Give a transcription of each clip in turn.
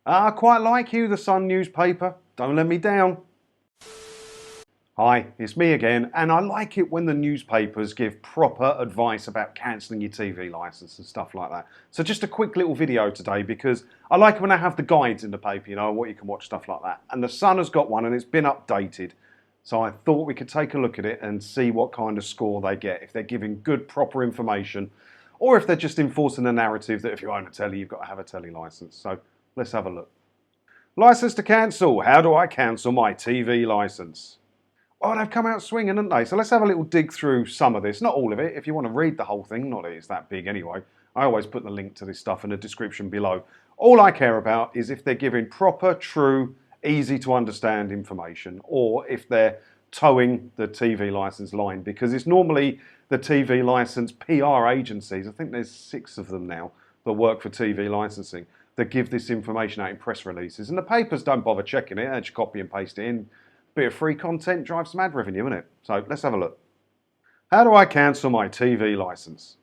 I quite like you, the Sun newspaper. Don't let me down. Hi, it's me again, and I like it when the newspapers give proper advice about cancelling your TV licence and stuff like that. So just a quick little video today because I like it when I have the guides in the paper, you know, what you can watch, stuff like that. And the Sun has got one and it's been updated. So I thought we could take a look at it and see what kind of score they get, if they're giving good, proper information, or if they're just enforcing the narrative that if you own a telly, you've got to have a telly licence. So let's have a look. Licence to cancel. How do I cancel my TV licence? Oh, they've come out swinging, haven't they? So let's have a little dig through some of this. Not all of it. If you want to read the whole thing, not that it's that big anyway. I always put the link to this stuff in the description below. All I care about is if they're giving proper, true, easy to understand information, or if they're towing the TV license line, because it's normally the TV license PR agencies, I think there's 6 of them now that work for TV licensing, that give this information out in press releases. And the papers don't bother checking it, they just copy and paste it in. Bit of free content drives some ad revenue, isn't it? So let's have a look. How do I cancel my TV licence?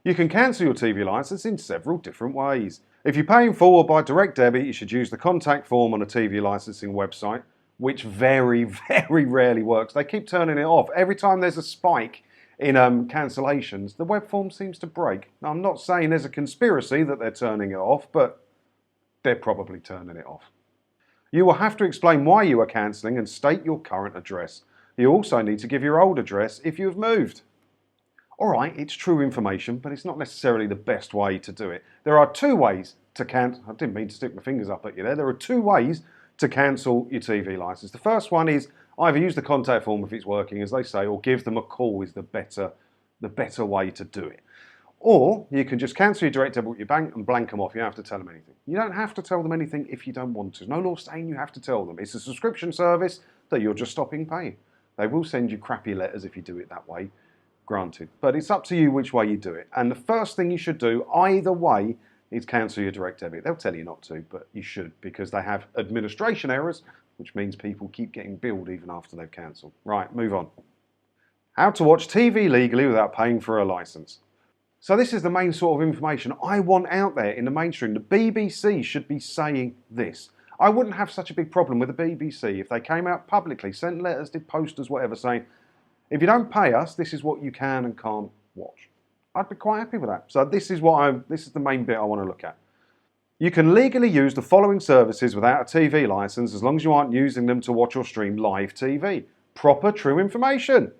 You can cancel your TV licence in several different ways. If you're paying full or by direct debit, you should use the contact form on a TV licensing website, which very, very rarely works. They keep turning it off. Every time there's a spike in cancellations, the web form seems to break. Now, I'm not saying there's a conspiracy that they're turning it off, but they're probably turning it off. You will have to explain why you are cancelling and state your current address. You also need to give your old address if you have moved. Alright, it's true information, but it's not necessarily the best way to do it. There are 2 ways to cancel. I didn't mean to stick my fingers up at you there. There are 2 ways to cancel your TV licence. The first one is either use the contact form if it's working, as they say, or give them a call is the better way to do it. Or you can just cancel your direct debit with your bank and blank them off. You don't have to tell them anything. You don't have to tell them anything if you don't want to. No law saying you have to tell them. It's a subscription service that you're just stopping paying. They will send you crappy letters if you do it that way, granted. But it's up to you which way you do it. And the first thing you should do, either way, is cancel your direct debit. They'll tell you not to, but you should, because they have administration errors, which means people keep getting billed even after they've cancelled. Right, move on. How to watch TV legally without paying for a licence. So this is the main sort of information I want out there in the mainstream. The BBC should be saying this. I wouldn't have such a big problem with the BBC if they came out publicly, sent letters, did posters, whatever, saying, if you don't pay us, this is what you can and can't watch. I'd be quite happy with that. So this is the main bit I want to look at. You can legally use the following services without a TV licence as long as you aren't using them to watch or stream live TV. Proper, true information.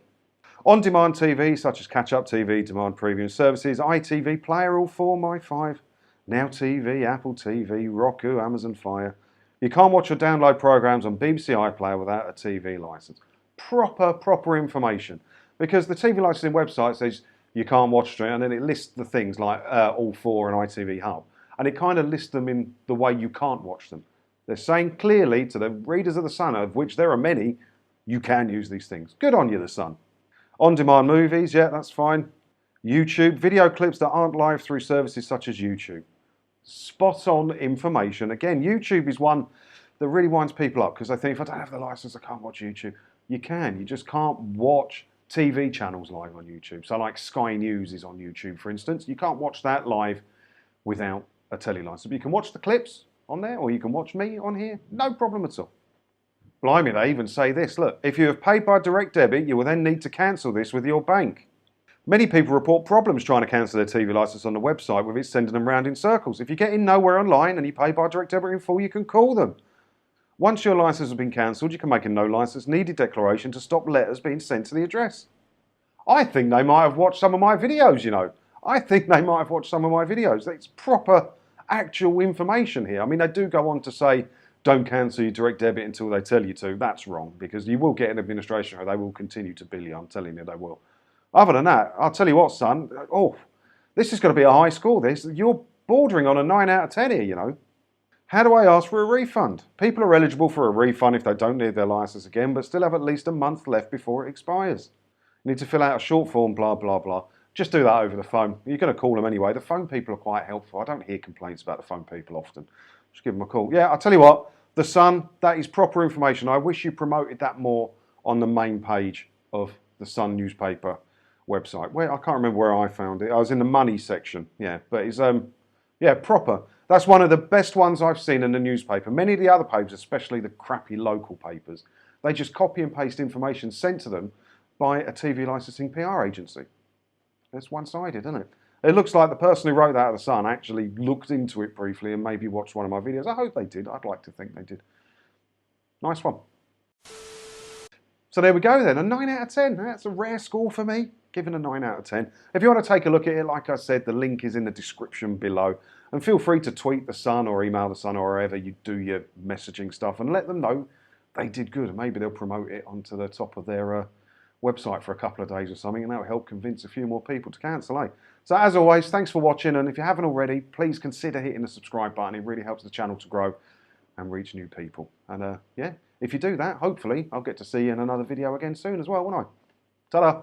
On-demand TV, such as catch-up TV, demand premium services, ITV Player, all 4, My5, Now TV, Apple TV, Roku, Amazon Fire. You can't watch or download programmes on BBC iPlayer without a TV licence. Proper information. Because the TV licensing website says you can't watch it, and then it lists the things like All 4 and ITV Hub. And it kind of lists them in the way you can't watch them. They're saying clearly to the readers of The Sun, of which there are many, you can use these things. Good on you, The Sun. On-demand movies, yeah, that's fine. YouTube, video clips that aren't live through services such as YouTube. Spot on information. Again, YouTube is one that really winds people up because they think if I don't have the license, I can't watch YouTube. You can, you just can't watch TV channels live on YouTube. So like Sky News is on YouTube, for instance. You can't watch that live without a telly license. But you can watch the clips on there, or you can watch me on here. No problem at all. Blimey, they even say this, look, if you have paid by direct debit, you will then need to cancel this with your bank. Many people report problems trying to cancel their TV licence on the website with it sending them round in circles. If you're getting nowhere online and you pay by direct debit in full, you can call them. Once your licence has been cancelled, you can make a no licence needed declaration to stop letters being sent to the address. I think they might have watched some of my videos, you know. It's proper, actual information here. I mean, they do go on to say, don't cancel your direct debit until they tell you to. That's wrong, because you will get an administration error. They will continue to bill you. I'm telling you, they will. Other than that, I'll tell you what, son. Oh, this is going to be a high score, this. You're bordering on a 9 out of 10 here, you know. How do I ask for a refund? People are eligible for a refund if they don't need their licence again, but still have at least a month left before it expires. You need to fill out a short form, blah, blah, blah. Just do that over the phone. You're going to call them anyway. The phone people are quite helpful. I don't hear complaints about the phone people often. Just give them a call. Yeah, I'll tell you what. The Sun, that is proper information. I wish you promoted that more on the main page of the Sun newspaper website. Where I can't remember where I found it. I was in the money section. Yeah, but it's proper. That's one of the best ones I've seen in the newspaper. Many of the other papers, especially the crappy local papers, they just copy and paste information sent to them by a TV licensing PR agency. It's one-sided, isn't it? It looks like the person who wrote that at the Sun actually looked into it briefly and maybe watched one of my videos. I hope they did. I'd like to think they did. Nice one. So there we go then, a 9 out of 10. That's a rare score for me, given a 9 out of 10. If you want to take a look at it, like I said, the link is in the description below. And feel free to tweet the Sun or email the Sun or wherever you do your messaging stuff and let them know they did good. And maybe they'll promote it onto the top of their website for a couple of days or something, and that'll help convince a few more people to cancel, eh? So as always, thanks for watching, and if you haven't already, please consider hitting the subscribe button. It really helps the channel to grow and reach new people. And yeah, if you do that, hopefully I'll get to see you in another video again soon as well, won't I? Ta-da!